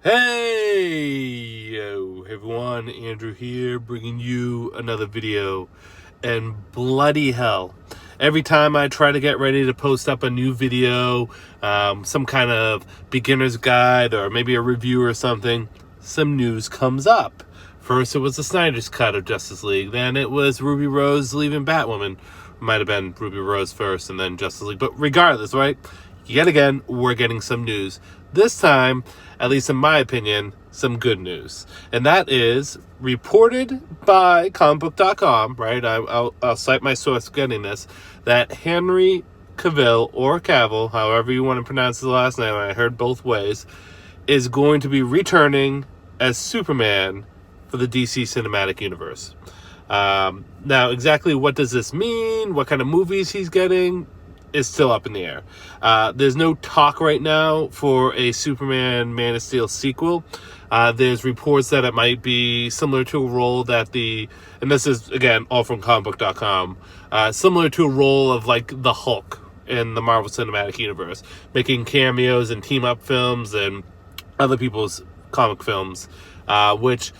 Hey, yo, everyone, Andrew here, bringing you another video, and bloody hell, every time I try to get ready to post up a new video, some kind of beginner's guide, or maybe a review or something, some news comes up. First, it was the Snyder's cut of Justice League, then it was Ruby Rose leaving Batwoman. Might have been Ruby Rose first, and then Justice League, but regardless, right? Yet again, we're getting some news. This time, at least in my opinion, some good news. And that is reported by comicbook.com, right? I'll cite my source getting this, that Henry Cavill, or Cavill, however you want to pronounce the last name, I heard both ways, is going to be returning as Superman for the DC Cinematic Universe. Now, exactly what does this mean? What kind of movies he's getting is still up in the air. There's no talk right now for a Superman Man of Steel sequel. There's reports that it might be similar to a role that and this is, again, all from comicbook.com, similar to a role of, like, the Hulk in the Marvel Cinematic Universe, making cameos and team-up films and other people's comic films, which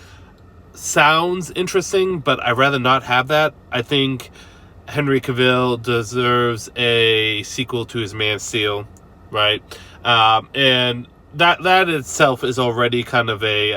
sounds interesting, but I'd rather not have that. I think Henry Cavill deserves a sequel to his Man of Steel, right? And that itself is already kind of a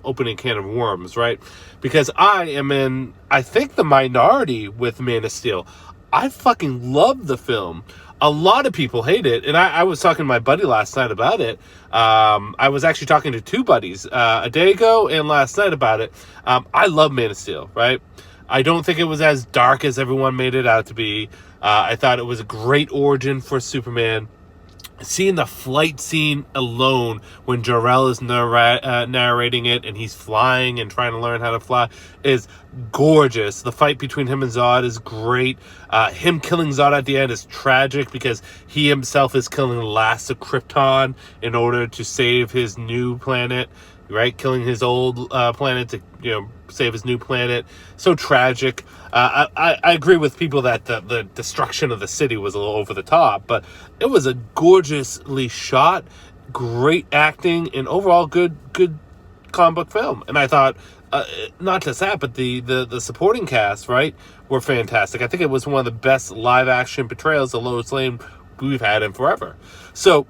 opening can of worms, right? Because I am in, I think, the minority with Man of Steel. I fucking love the film. A lot of people hate it, and I was talking to my buddy last night about it. I was actually talking to two buddies a day ago and last night about it. I love Man of Steel, right? I don't think it was as dark as everyone made it out to be. I thought it was a great origin for Superman. Seeing the flight scene alone when Jor-El is narrating it and he's flying and trying to learn how to fly is gorgeous. The fight between him and Zod is great. Him killing Zod at the end is tragic because he himself is killing the last of Krypton in order to save his new planet, right? Killing his old planet to, save his new planet. So tragic. I agree with people that the destruction of the city was a little over the top, but it was a gorgeously shot, great acting, and overall good comic book film. And I thought, not just that, but the supporting cast, right, were fantastic. I think it was one of the best live action portrayals of Lois Lane we've had in forever. So,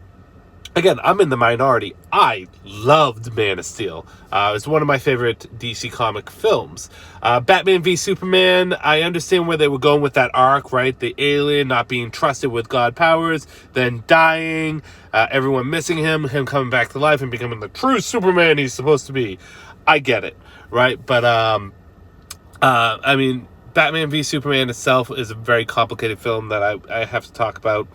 again, I'm in the minority. I loved Man of Steel. It's one of my favorite DC comic films. Batman v Superman, I understand where they were going with that arc, right? The alien not being trusted with God powers, then dying, everyone missing him coming back to life and becoming the true Superman he's supposed to be. I get it, right? But, I mean, Batman v Superman itself is a very complicated film that I have to talk about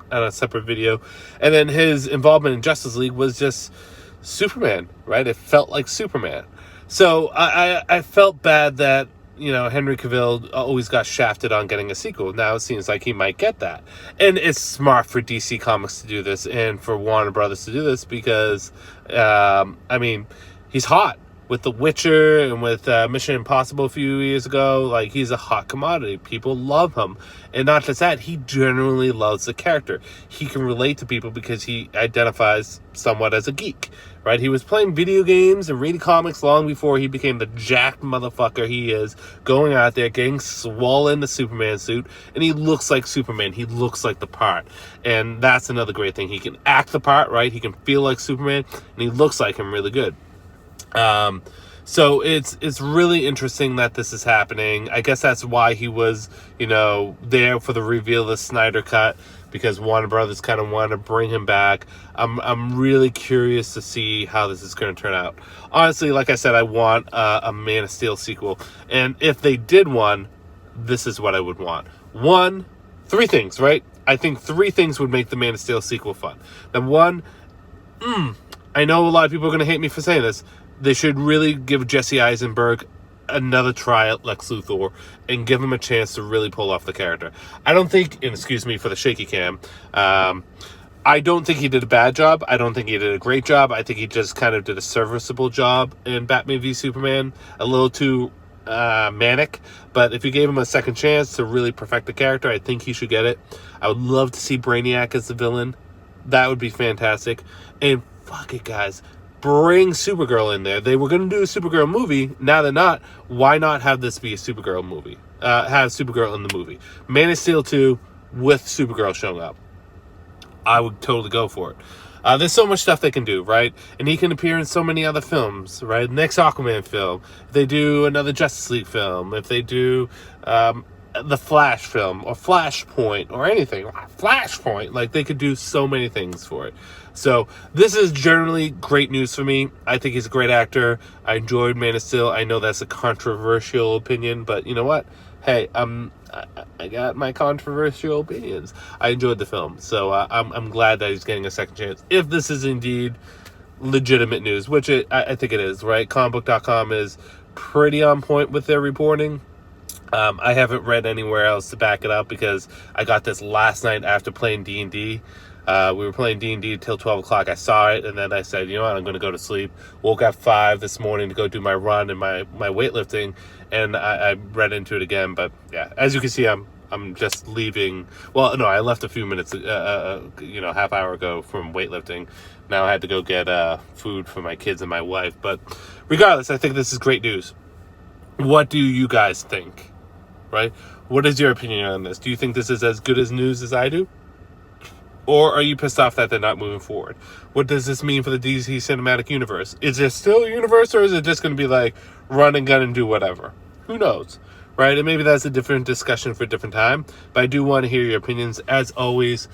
on a separate video. And then his involvement in Justice League was just Superman, right? It felt like Superman. So I felt bad that, Henry Cavill always got shafted on getting a sequel. Now it seems like he might get that. And it's smart for DC Comics to do this and for Warner Brothers to do this because, he's hot. With The Witcher and with Mission Impossible a few years ago, like, he's a hot commodity. People love him. And not just that, he generally loves the character. He can relate to people because he identifies somewhat as a geek, right? He was playing video games and reading comics long before he became the jacked motherfucker he is, going out there, getting swole in the Superman suit, and he looks like Superman. He looks like the part. And that's another great thing. He can act the part, right? He can feel like Superman, and he looks like him really good. So it's really interesting that this is happening. I guess that's why he was, there for the reveal of the Snyder Cut, because Warner Brothers kind of wanted to bring him back. I'm really curious to see how this is going to turn out. Honestly, like I said, I want a Man of Steel sequel. And if they did one, this is what I would want. Three things, right? I think three things would make the Man of Steel sequel fun. Number one, I know a lot of people are going to hate me for saying this. They should really give Jesse Eisenberg another try at Lex Luthor and give him a chance to really pull off the character. I don't think, and excuse me for the shaky cam, I don't think he did a bad job. I don't think he did a great job. I think he just kind of did a serviceable job in Batman v Superman. A little too manic, but if you gave him a second chance to really perfect the character, I think he should get it. I would love to see Brainiac as the villain. That would be fantastic. And fuck it, guys, bring Supergirl in there. They were going to do a Supergirl movie. Now they're not. Why not have this be a Supergirl movie? Have Supergirl in the movie. Man of Steel 2 with Supergirl showing up. I would totally go for it. There's so much stuff they can do, right? And he can appear in so many other films, right? Next Aquaman film. If they do another Justice League film. If they do the Flash film or Flashpoint or anything. Flashpoint. Like, they could do so many things for it. So this is generally great news for me. I think he's a great actor. I enjoyed Man of Steel. I know that's a controversial opinion, but you know what? Hey, I got my controversial opinions. I enjoyed the film, so I'm glad that he's getting a second chance. If this is indeed legitimate news, which I think it is, right? Comicbook.com is pretty on point with their reporting. I haven't read anywhere else to back it up because I got this last night after playing D&D. We were playing D&D till 12 o'clock. I saw it, and then I said, you know what, I'm going to go to sleep. Woke up 5 this morning to go do my run and my weightlifting, and I read into it again. But, yeah, as you can see, I'm just leaving. Well, no, I left a few minutes, half hour ago from weightlifting. Now I had to go get food for my kids and my wife. But regardless, I think this is great news. What do you guys think, right? What is your opinion on this? Do you think this is as good as news as I do? Or are you pissed off that they're not moving forward? What does this mean for the DC Cinematic Universe? Is there still a universe, or is it just going to be like run and gun and do whatever? Who knows, right? And maybe that's a different discussion for a different time. But I do want to hear your opinions. As always,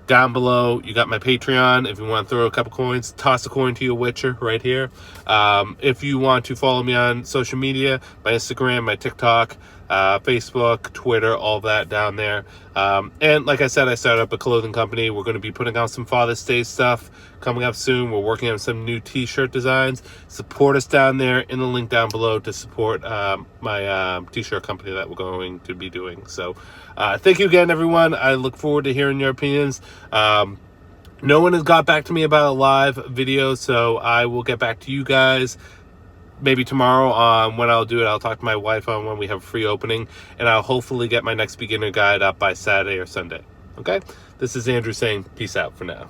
down below, you got my Patreon. If you want to throw a couple coins, toss a coin to your Witcher right here. If you want to follow me on social media, my Instagram, my TikTok, Facebook, Twitter, all that down there. And like I said, I started up a clothing company. We're going to be putting out some Father's Day stuff coming up soon. We're working on some new t-shirt designs. Support us down there in the link down below to support my t-shirt company that we're going to be doing. So thank you again, everyone. I look forward to hearing your opinions. No one has got back to me about a live video, so I will get back to you guys maybe tomorrow on when I'll do it. I'll talk to my wife on when we have a free opening, and I'll hopefully get my next beginner guide up by Saturday or Sunday. Okay? This is Andrew saying peace out for now.